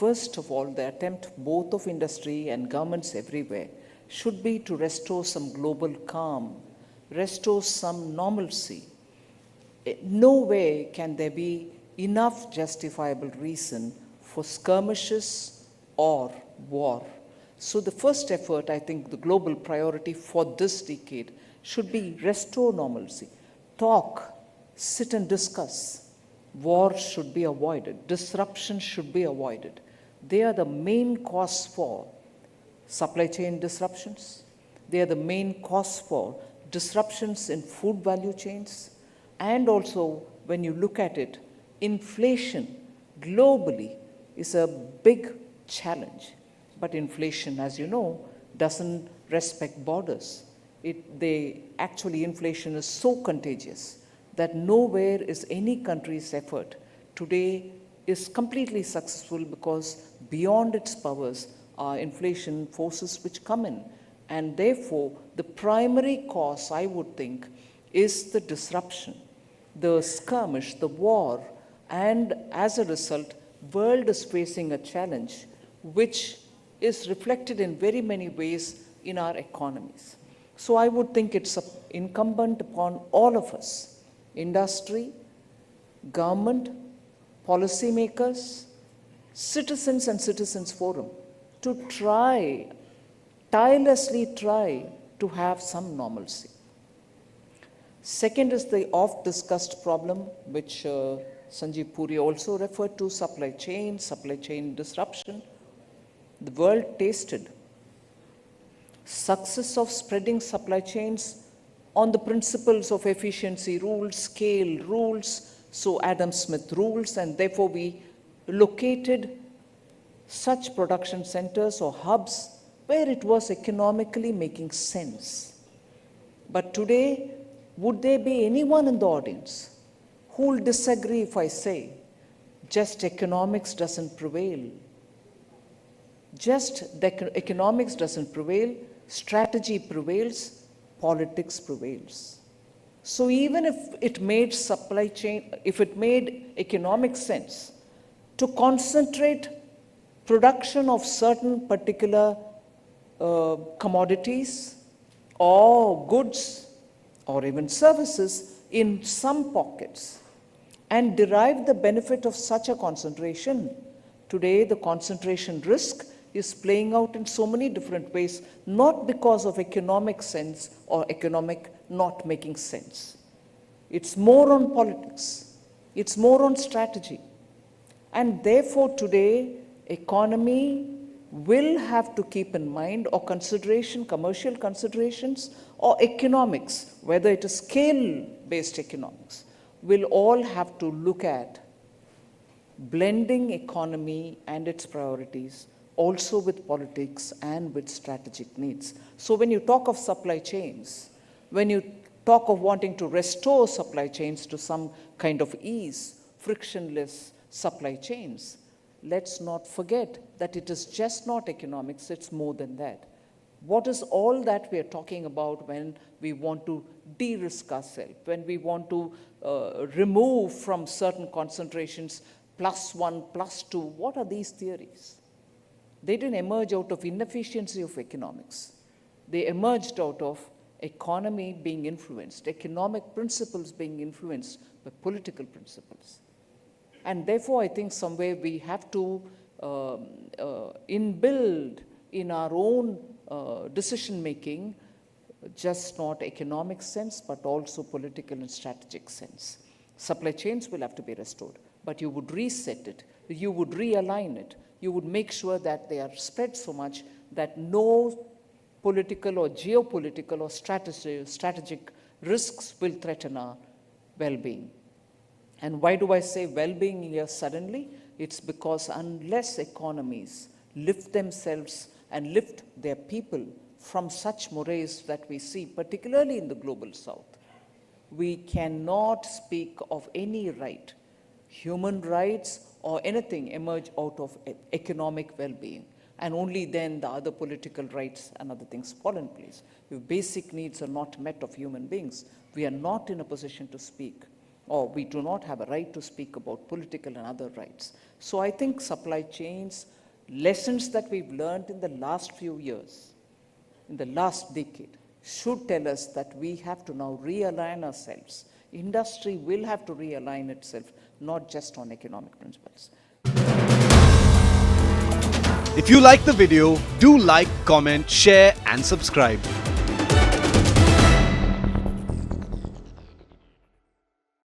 first of all, the attempt both of industry and governments everywhere should be to restore some global calm, restore some normalcy. No way can there be enough justifiable reason for skirmishes or war. So the first effort, I think the global priority for this decade should be restore normalcy. Talk, sit and discuss. War should be avoided. Disruption should be avoided. They are the main cause for supply chain disruptions. They are the main cause for disruptions in food value chains. And also, when you look at it, inflation globally is a big challenge. But inflation, as you know, doesn't respect borders. Inflation is so contagious that nowhere is any country's effort today is completely successful, because beyond its powers are inflation forces which come in. And therefore, the primary cause, I would think, is the disruption, the skirmish, the war, and as a result, world is facing a challenge which is reflected in very many ways in our economies. So I would think it's incumbent upon all of us, industry, government, policymakers, citizens and citizens forum, to tirelessly try to have some normalcy. Second is the oft-discussed problem, which Sanjeev Puri also referred to, supply chain disruption. The world tasted success of spreading supply chains on the principles of efficiency rules, scale rules, so Adam Smith rules, and therefore we located such production centers or hubs where it was economically making sense. But today, would there be anyone in the audience who will disagree if I say just economics doesn't prevail? Just the economics doesn't prevail, strategy prevails, politics prevails. So even if it made supply chain, if it made economic sense to concentrate production of certain particular commodities or goods or even services in some pockets and derive the benefit of such a concentration, today the concentration risk is playing out in so many different ways, not because of economic sense or economic not making sense. It's more on politics. It's more on strategy. And therefore today, economy will have to keep in mind, or consideration, commercial considerations, or economics, whether it is scale-based economics, will all have to look at blending economy and its priorities also with politics and with strategic needs. So when you talk of supply chains, when you talk of wanting to restore supply chains to some kind of ease, frictionless supply chains, let's not forget that it is just not economics, it's more than that. What is all that we are talking about when we want to de-risk ourselves, when we want to remove from certain concentrations +1, +2? What are these theories? They didn't emerge out of inefficiency of economics. They emerged out of economy being influenced, economic principles being influenced by political principles. And therefore, I think somewhere we have to inbuild in our own decision-making just not economic sense, but also political and strategic sense. Supply chains will have to be restored, but you would reset it, you would realign it, you would make sure that they are spread so much that no political or geopolitical or strategic risks will threaten our well-being. And why do I say well-being here suddenly? It's because unless economies lift themselves and lift their people from such mores that we see, particularly in the global south, we cannot speak of any right, human rights or anything emerge out of economic well-being. And only then the other political rights and other things fall in place. If basic needs are not met of human beings, we are not in a position to speak or we do not have a right to speak about political and other rights. So I think supply chains, lessons that we've learned in the last few years, in the last decade, should tell us that we have to now realign ourselves. Industry will have to realign itself, not just on economic principles. If you like the video, do like, comment, share and subscribe.